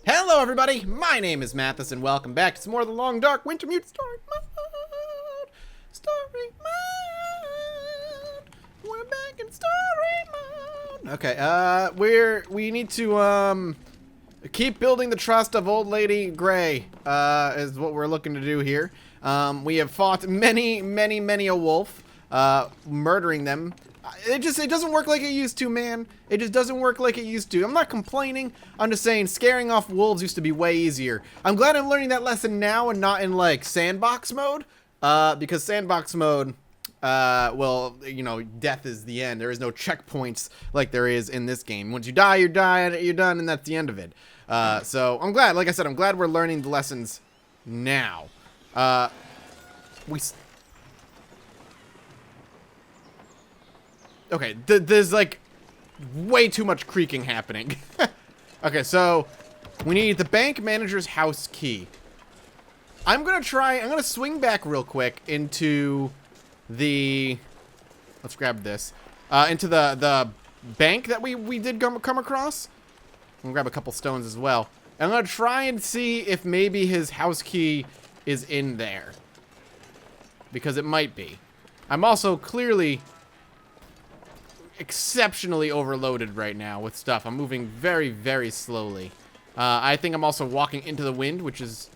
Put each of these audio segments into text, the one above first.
Hello everybody, my name is Mathis and welcome back to some more of the Long Dark Wintermute story mode. Story mode. We're back in story mode. Okay, we need to keep building the trust of Old Lady Gray, is what we're looking to do here. We have fought many a wolf, murdering them. It doesn't work like it used to, man. It just doesn't work like it used to. I'm not complaining. I'm just saying scaring off wolves used to be way easier. I'm glad I'm learning that lesson now and not in, like, sandbox mode. Because sandbox mode, well, you know, death is the end. There is no checkpoints like there is in this game. Once you die, you're done, and that's the end of it. So I'm glad, like I said, I'm glad we're learning the lessons now. Okay, there's like way too much creaking happening. Okay, so we need the bank manager's house key. I'm gonna swing back real quick into the, let's grab this, into the bank that we did come across. I'm gonna grab a couple stones as well. I'm gonna try and see if maybe his house key is in there, because it might be. I'm also clearly exceptionally overloaded right now with stuff. I'm moving very slowly. I think I'm also walking into the wind, which is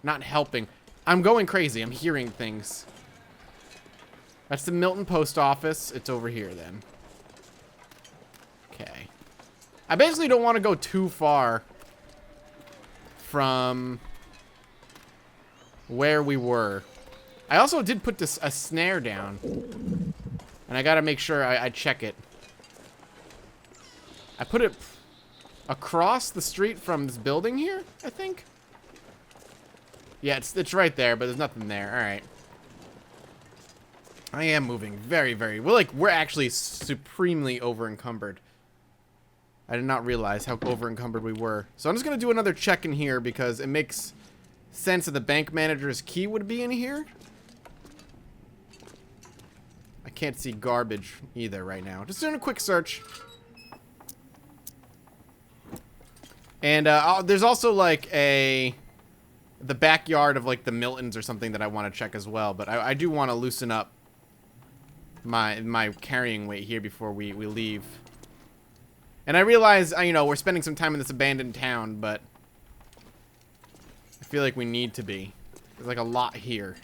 not helping. I'm going crazy. I'm hearing things. That's the Milton post office. It's over here then. Okay. I basically don't want to go too far from where we were. I also did put a snare down. And I gotta make sure I check it. I put it across the street from this building here, I think. Yeah, it's right there, but there's nothing there. Alright. I am moving very we're actually supremely over encumbered. I did not realize how over encumbered we were. So I'm just gonna do another check in here because it makes sense that the bank manager's key would be in here. I can't see garbage either right now. Just doing a quick search. And there's also like the backyard of like the Miltons or something that I want to check as well. But I do want to loosen up my carrying weight here before we leave. And I realize, you know, we're spending some time in this abandoned town, but I feel like we need to be. There's like a lot here.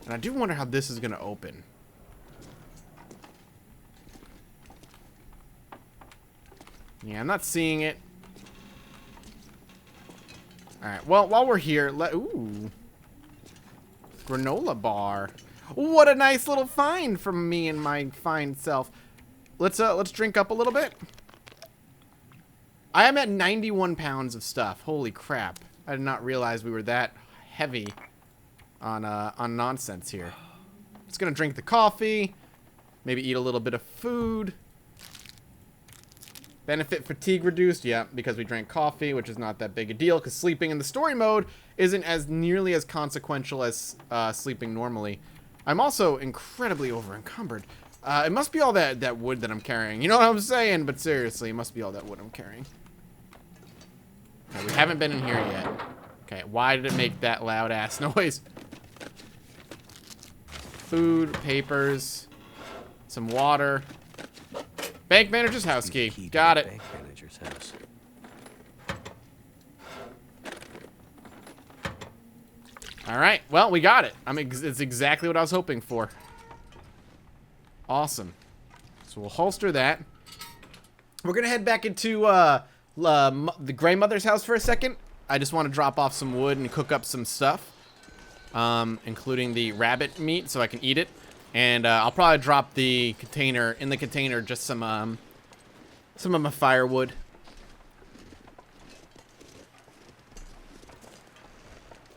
And I do wonder how this is going to open. Yeah, I'm not seeing it. Alright, well, while we're here, ooh. Granola bar. What a nice little find from me and my fine self. Let's drink up a little bit. I am at 91 pounds of stuff. Holy crap. I did not realize we were that heavy on nonsense here. Just gonna drink the coffee, maybe eat a little bit of food. Benefit fatigue reduced, yeah, because we drank coffee, which is not that big a deal, because sleeping in the story mode isn't as nearly as consequential as sleeping normally. I'm also incredibly over encumbered. It must be all that wood that I'm carrying. You know what I'm saying? But seriously, it must be all that wood I'm carrying. Okay, we haven't been in here yet. Okay, why did it make that loud ass noise? Food, papers, some water. Bank manager's house key. Got it. Bank manager's house. All right. Well, we got it. It's exactly what I was hoping for. Awesome. So we'll holster that. We're gonna head back into the Gray Mother's house for a second. I just want to drop off some wood and cook up some stuff. Including the rabbit meat, so I can eat it, and I'll probably drop the container just some of my firewood.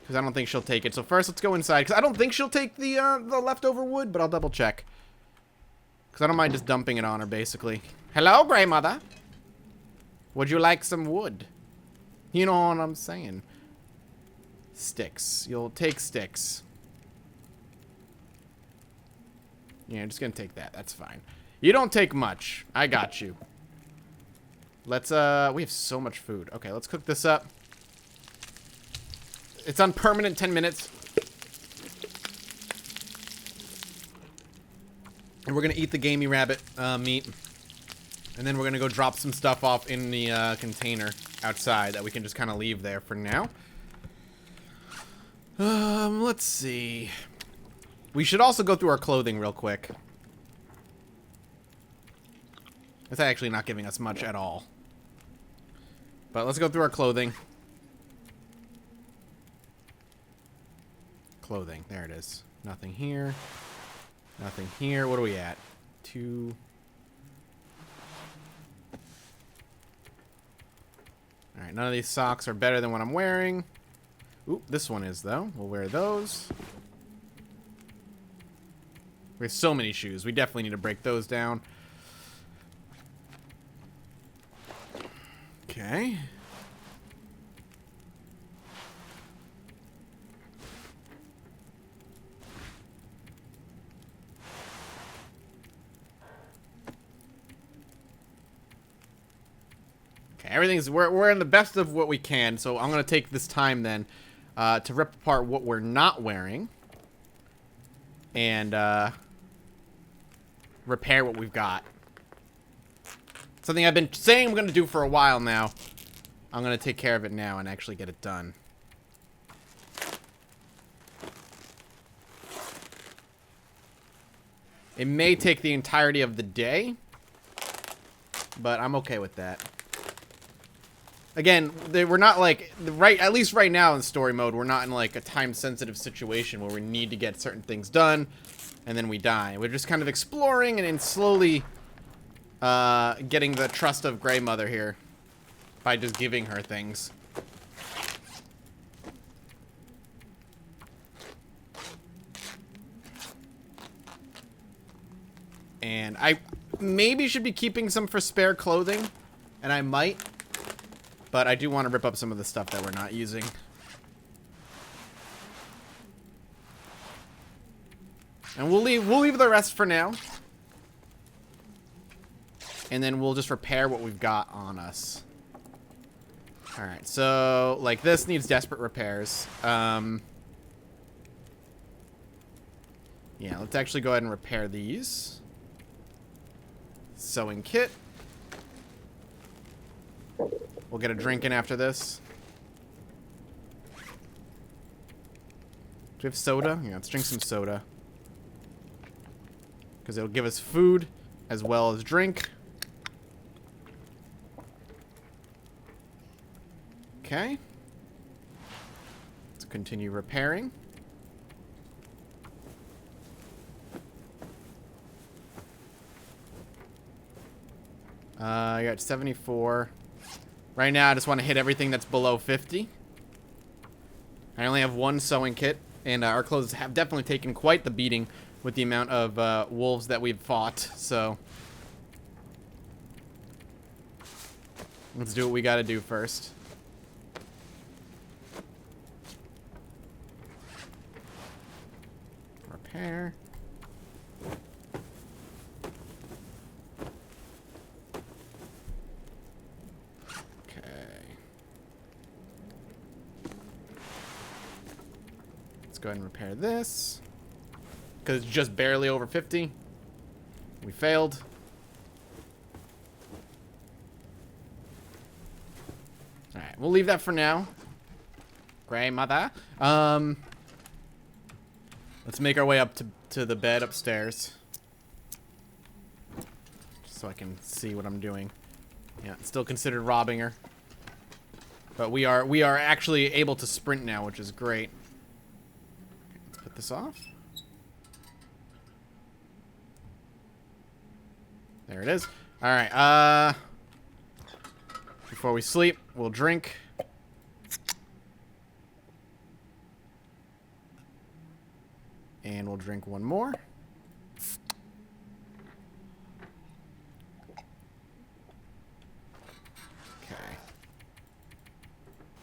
Because I don't think she'll take it. So first, let's go inside. Because I don't think she'll take the leftover wood, but I'll double check. Because I don't mind just dumping it on her, basically. Hello, Gray Mother. Would you like some wood? You know what I'm saying. Sticks. You'll take sticks. Yeah, I'm just gonna take that. That's fine. You don't take much. I got you. Let's, we have so much food. Okay, let's cook this up. It's on permanent 10 minutes. And we're gonna eat the gamey rabbit meat. And then we're gonna go drop some stuff off in the container outside that we can just kind of leave there for now. Let's see. We should also go through our clothing real quick. It's actually not giving us much at all. But let's go through our clothing. Clothing. There it is. Nothing here. Nothing here. What are we at? 2. Alright, none of these socks are better than what I'm wearing. Oop, this one is, though. We'll wear those. We have so many shoes. We definitely need to break those down. Okay. Everything's we're in the best of what we can, so I'm gonna take this time then to rip apart what we're not wearing and repair what we've got. Something I've been saying I'm gonna do for a while now. I'm gonna take care of it now and actually get it done. It may take the entirety of the day, but I'm okay with that. Again, we're not like, at least right now in story mode, we're not in like a time-sensitive situation where we need to get certain things done, and then we die. We're just kind of exploring and slowly getting the trust of Grey Mother here by just giving her things. And I maybe should be keeping some for spare clothing, and I might. But I do want to rip up some of the stuff that we're not using. And we'll leave the rest for now. And then we'll just repair what we've got on us. Alright, so like this needs desperate repairs. Yeah, let's actually go ahead and repair these. Sewing kit. We'll get a drink in after this. Do we have soda? Yeah, let's drink some soda. Because it'll give us food as well as drink. Okay. Let's continue repairing. I got 74. Right now, I just want to hit everything that's below 50. I only have one sewing kit, and our clothes have definitely taken quite the beating with the amount of wolves that we've fought, so let's do what we gotta do first. Repair. Go ahead and repair this because it's just barely over 50. We failed. All right, we'll leave that for now. Grey Mother. Let's make our way up to the bed upstairs, just so I can see what I'm doing. Yeah, it's still considered robbing her, but we are actually able to sprint now, which is great. Put this off. There it is. All right. Before we sleep, we'll drink. And we'll drink one more. Okay.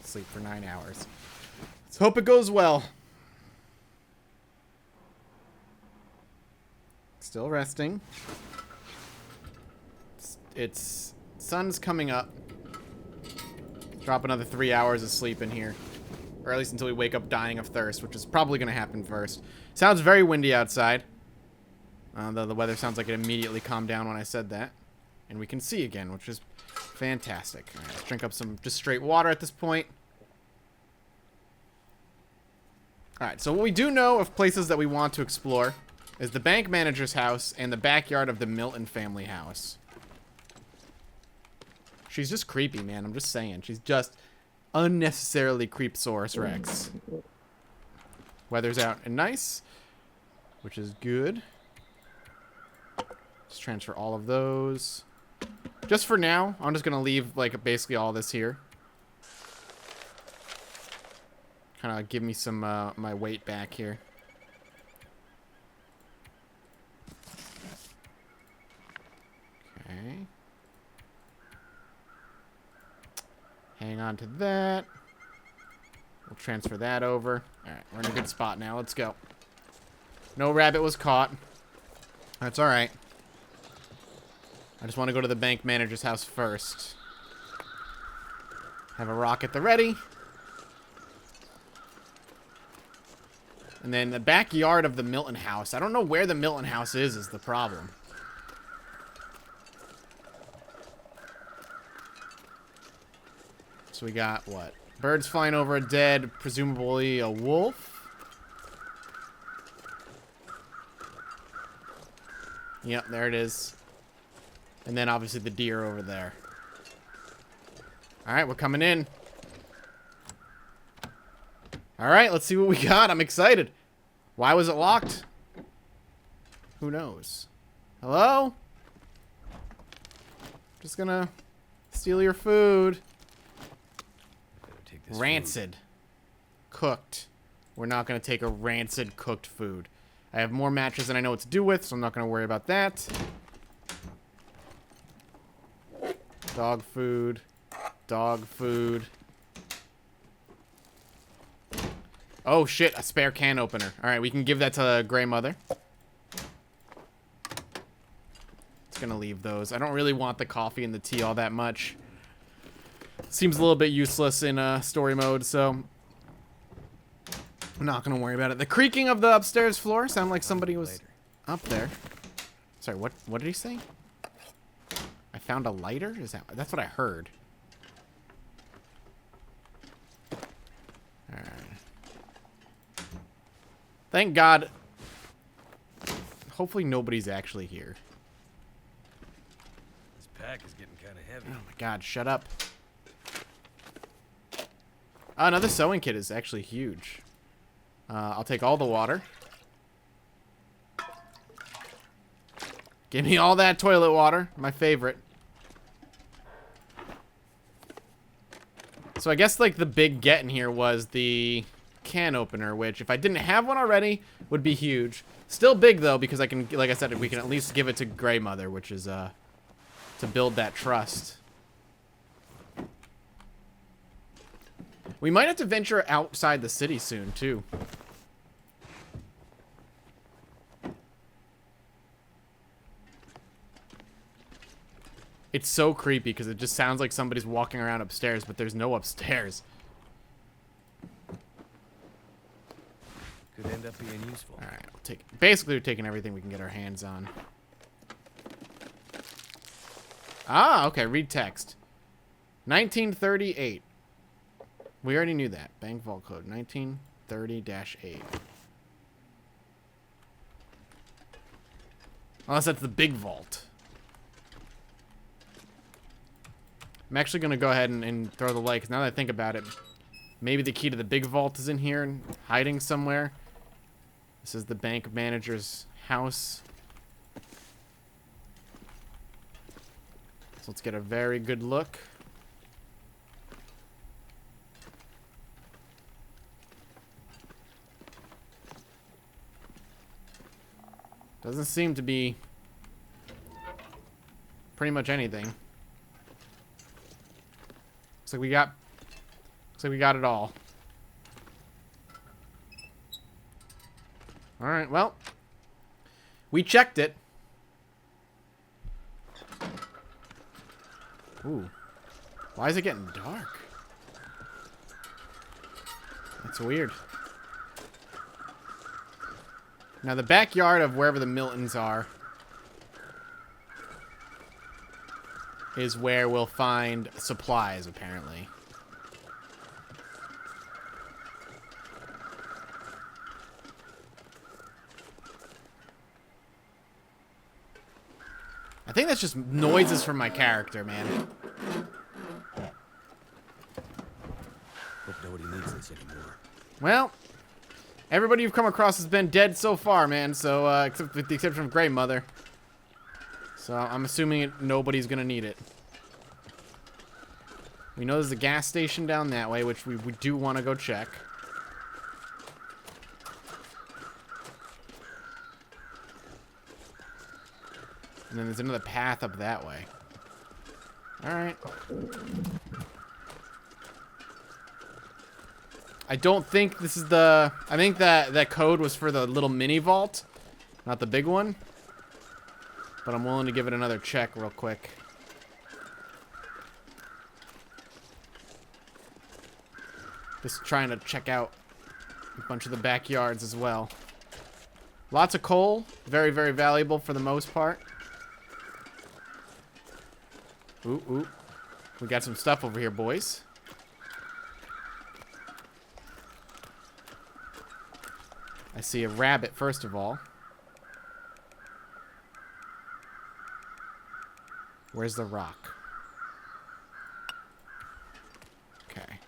Sleep for 9 hours. Let's hope it goes well. Still resting. It's sun's coming up. Drop another 3 hours of sleep in here. Or at least until we wake up dying of thirst, which is probably going to happen first. Sounds very windy outside. Though the weather sounds like it immediately calmed down when I said that. And we can see again, which is fantastic. All right, let's drink up some just straight water at this point. Alright, so what we do know of places that we want to explore is the bank manager's house and the backyard of the Milton family house. She's just creepy, man. I'm just saying. She's just unnecessarily Creepsaurus Rex. Weather's out and nice, which is good. Just transfer all of those. Just for now, I'm just going to leave, like, basically all this here. Kind of give me some, my weight back here. Okay. Hang on to that. We'll transfer that over. Alright, we're in a good spot now. Let's go. No rabbit was caught. That's alright. I just want to go to the bank manager's house first. Have a rock at the ready. And then the backyard of the Milton house. I don't know where the Milton house is the problem. So we got, what? Birds flying over a dead, presumably a wolf. Yep, there it is. And then obviously the deer over there. Alright, we're coming in. Alright, let's see what we got. I'm excited. Why was it locked? Who knows? Hello? Just gonna steal your food. Rancid. Cooked. We're not gonna take a rancid cooked food. I have more matches than I know what to do with, so I'm not gonna worry about that. Dog food. Dog food. Oh shit, a spare can opener. Alright, we can give that to Grey Mother. It's gonna leave those. I don't really want the coffee and the tea all that much. Seems a little bit useless in story mode, so I'm not gonna worry about it. The creaking of the upstairs floor sounded like somebody was up there. Sorry, what did he say? I found a lighter? That's what I heard. Alright. Thank God. Hopefully nobody's actually here. This pack is getting kind of heavy. Oh my God, shut up. Another sewing kit is actually huge. I'll take all the water. Give me all that toilet water. My favorite. So I guess like the big get in here was the can opener, which if I didn't have one already would be huge. Still big though, because I can, like I said, we can at least give it to Grey Mother, which is to build that trust. We might have to venture outside the city soon too. It's so creepy because it just sounds like somebody's walking around upstairs, but there's no upstairs. Could end up being useful. All right, we'll take. Basically, we're taking everything we can get our hands on. Ah, okay. Read text. 1938. We already knew that. Bank vault code 1930-8. Unless that's the big vault. I'm actually going to go ahead and throw the light, because now that I think about it, maybe the key to the big vault is in here and hiding somewhere. This is the bank manager's house. So let's get a very good look. Doesn't seem to be pretty much anything. Looks like we got it all. All right, well, we checked it. Ooh. Why is it getting dark? That's weird. Now, the backyard of wherever the Miltons are is where we'll find supplies, apparently. I think that's just noises from my character, man. Hope nobody needs this anymore. Well, everybody you've come across has been dead so far, man. So, except with the exception of Grey Mother. So, I'm assuming nobody's gonna need it. We know there's a gas station down that way, which we do want to go check. And then there's another path up that way. Alright. I don't think this is the... I think that code was for the little mini vault, not the big one. But I'm willing to give it another check real quick. Just trying to check out a bunch of the backyards as well. Lots of coal. Very, very valuable for the most part. Ooh, ooh. We got some stuff over here, boys. I see a rabbit, first of all. Where's the rock? Okay.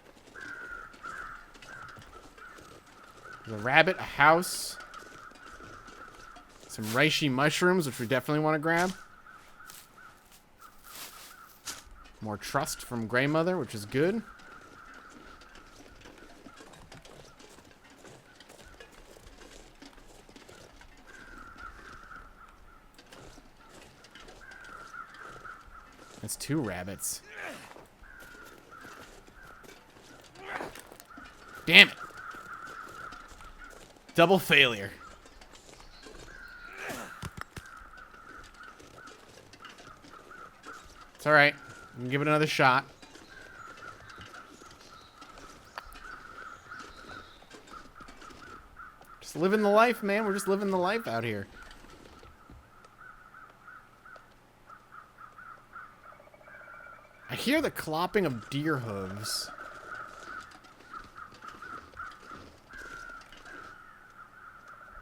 There's a rabbit, a house. Some reishi mushrooms, which we definitely want to grab. More trust from Grey Mother, which is good. That's 2 rabbits. Damn it. Double failure. It's alright. We can give it another shot. Just living the life, man. We're just living the life out here. I hear the clopping of deer hooves.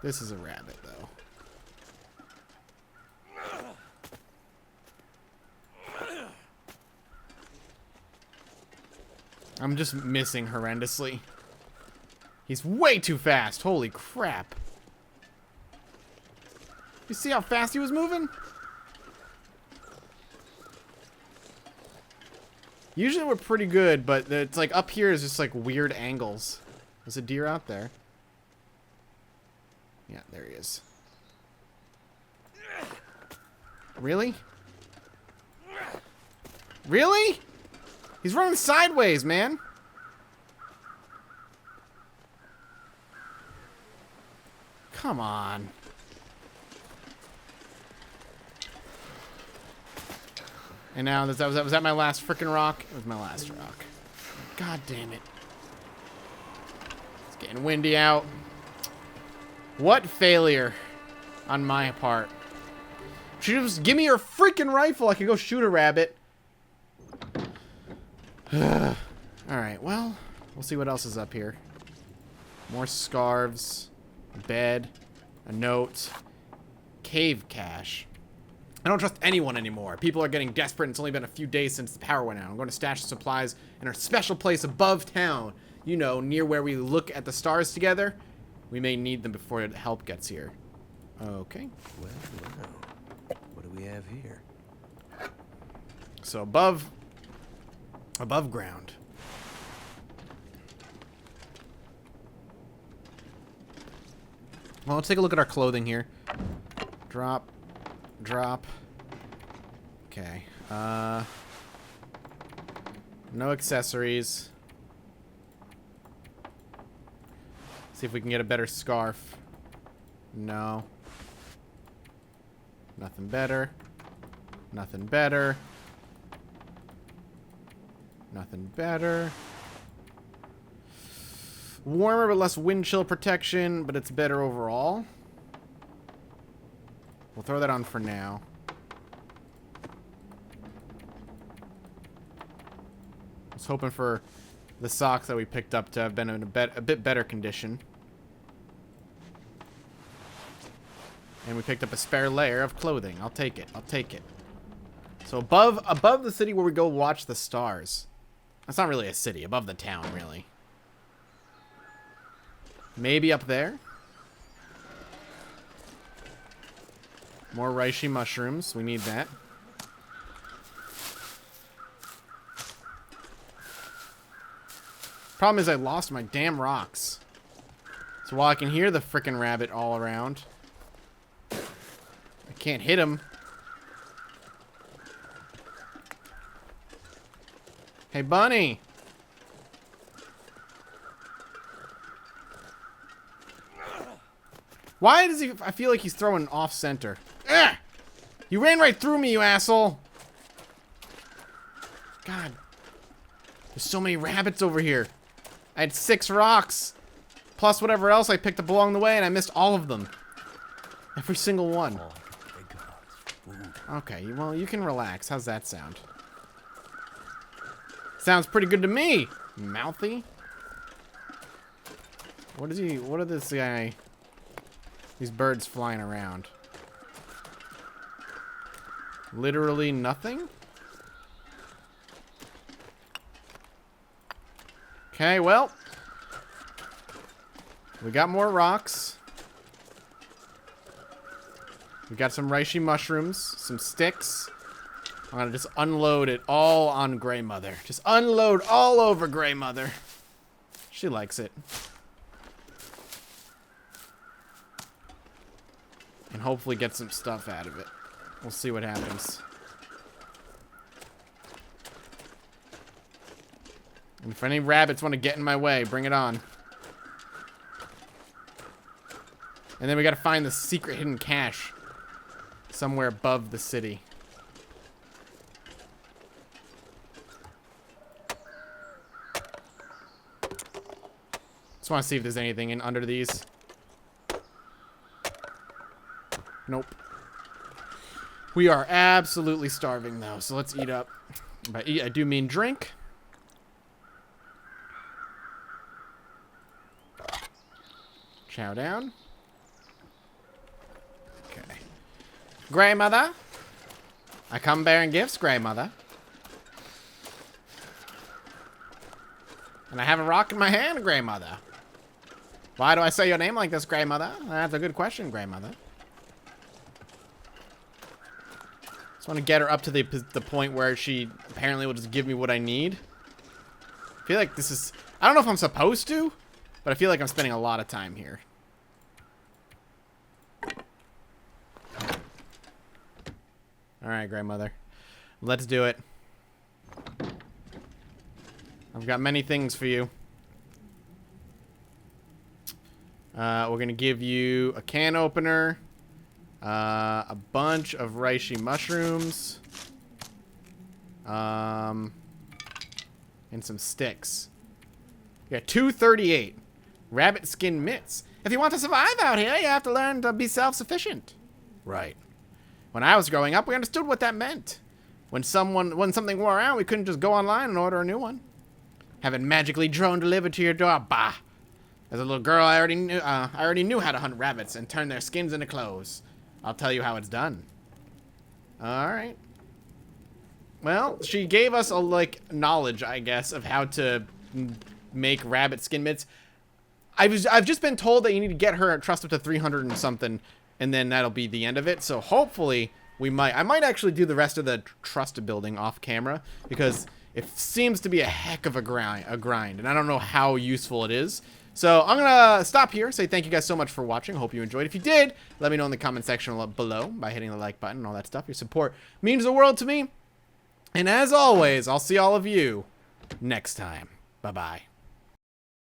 This is a rabbit, though. I'm just missing horrendously. He's way too fast. Holy crap. You see how fast he was moving? Usually we're pretty good, but it's like up here is just like weird angles. There's a deer out there. Yeah, there he is. Really? Really? He's running sideways, man. Come on. And now, was that my last frickin' rock? It was my last rock. God damn it. It's getting windy out. What failure on my part. Just give me your freaking rifle. I can go shoot a rabbit. Alright, well, we'll see what else is up here. More scarves. A bed. A note. Cave cache. I don't trust anyone anymore. People are getting desperate and it's only been a few days since the power went out. I'm going to stash the supplies in our special place above town. You know, near where we look at the stars together. We may need them before help gets here. Okay. Well, what do we have here? So above ground. Well, let's take a look at our clothing here. Drop. Drop. Okay. No accessories. See if we can get a better scarf. No. Nothing better. Nothing better. Nothing better. Warmer but less wind chill protection, but it's better overall. We'll throw that on for now. I was hoping for the socks that we picked up to have been in a bit better condition. And we picked up a spare layer of clothing. I'll take it. I'll take it. So above the city where we go watch the stars. That's not really a city. Above the town, really. Maybe up there. More reishi mushrooms. We need that. Problem is I lost my damn rocks. So while I can hear the frickin' rabbit all around, I can't hit him. Hey, bunny. Why does he... I feel like he's throwing off center. Ugh! You ran right through me, you asshole. God. There's so many rabbits over here. I had 6 rocks. Plus whatever else I picked up along the way, and I missed all of them. Every single one. Okay, well, you can relax. How's that sound? Sounds pretty good to me. Mouthy. What is he... What are this guy... These birds flying around. Literally nothing? Okay, well. We got more rocks. We got some reishi mushrooms, some sticks. I'm gonna just unload it all on Grey Mother. Just unload all over Grey Mother. She likes it. And hopefully get some stuff out of it. We'll see what happens. And if any rabbits want to get in my way, bring it on. And then we gotta find the secret hidden cache somewhere above the city. Just want to see if there's anything in under these. Nope. We are absolutely starving, though, so let's eat up. By eat, I do mean drink. Chow down. Okay. Grey Mother. I come bearing gifts, Grey Mother. And I have a rock in my hand, Grey Mother. Why do I say your name like this, Grey Mother? That's a good question, Grey Mother. I want to get her up to the point where she apparently will just give me what I need. I feel like this is... I don't know if I'm supposed to, but I feel like I'm spending a lot of time here. Alright, Grey Mother. Let's do it. I've got many things for you. We're going to give you a can opener. A bunch of reishi mushrooms. And some sticks. You got 238. Rabbit skin mitts. If you want to survive out here, you have to learn to be self-sufficient. Right. When I was growing up, we understood what that meant. When something wore out, we couldn't just go online and order a new one. Have it magically drone delivered to your door. Bah. As a little girl, I already knew how to hunt rabbits and turn their skins into clothes. I'll tell you how it's done. Alright. Well, she gave us knowledge, I guess, of how to make rabbit skin mitts. I've just been told that you need to get her trust up to 300 and something, and then that'll be the end of it. So hopefully I might actually do the rest of the trust building off camera, because it seems to be a heck of a grind, and I don't know how useful it is. So I'm going to stop here, say thank you guys so much for watching. I hope you enjoyed. If you did, let me know in the comment section below by hitting the like button and all that stuff. Your support means the world to me. And as always, I'll see all of you next time. Bye-bye.